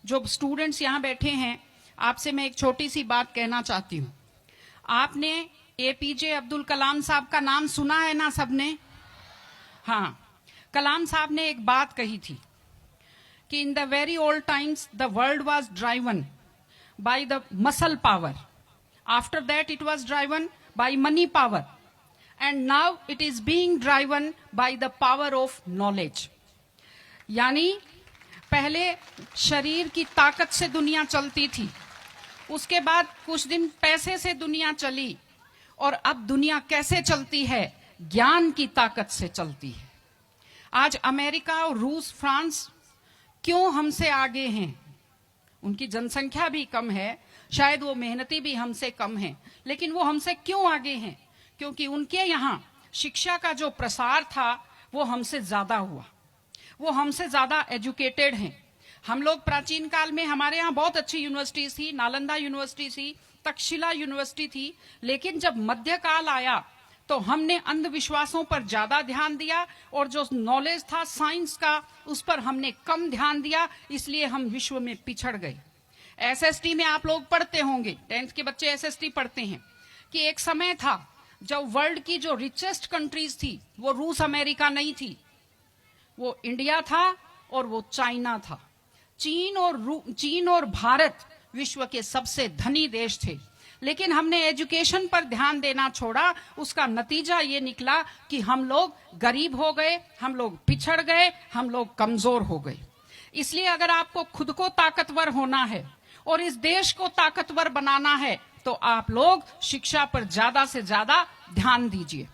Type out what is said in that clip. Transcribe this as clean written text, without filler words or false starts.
जो स्टूडेंट्स यहाँ बैठे हैं, आपसे मैं एक छोटी सी बात कहना चाहती हूँ। आपने एपीजे अब्दुल कलाम साहब का नाम सुना है ना सबने? हाँ, कलाम साहब ने एक बात कही थी कि in the very old times the world was driven by the muscle power, after that it was driven by money power, and now it is being driven by the power of knowledge. यानी पहले शरीर की ताकत से दुनिया चलती थी, उसके बाद कुछ दिन पैसे से दुनिया चली, और अब दुनिया कैसे चलती है? ज्ञान की ताकत से चलती है। आज अमेरिका और रूस, फ्रांस क्यों हमसे आगे हैं? उनकी जनसंख्या भी कम है, शायद वो मेहनती भी हमसे कम हैं, लेकिन वो हमसे क्यों आगे हैं? क्योंकि उनके यहाँ शिक्षा का जो प्रसार था वो हमसे ज्यादा हुआ, वो हमसे ज्यादा एजुकेटेड हैं। हम लोग प्राचीन काल में हमारे यहाँ बहुत अच्छी यूनिवर्सिटीज थी, नालंदा यूनिवर्सिटी थी, तक्षशिला यूनिवर्सिटी थी, लेकिन जब मध्यकाल आया तो हमने अंधविश्वासों पर ज्यादा ध्यान दिया, और जो नॉलेज था साइंस का उस पर हमने कम ध्यान दिया, इसलिए हम विश्व में पिछड़ गए। एसएसटी में आप लोग पढ़ते होंगे, 10th के बच्चे एसएसटी पढ़ते हैं, कि एक समय था जब वर्ल्ड की जो रिचेस्ट कंट्रीज थी वो रूस अमेरिका नहीं थी, वो इंडिया था और वो चाइना था। चीन और भारत विश्व के सबसे धनी देश थे, लेकिन हमने एजुकेशन पर ध्यान देना छोड़ा। उसका नतीजा ये निकला कि हम लोग गरीब हो गए, हम लोग पिछड़ गए, हम लोग कमजोर हो गए। इसलिए अगर आपको खुद को ताकतवर होना है और इस देश को ताकतवर बनाना है तो आप लोग शिक्षा पर ज्यादा से ज्यादा ध्यान दीजिए।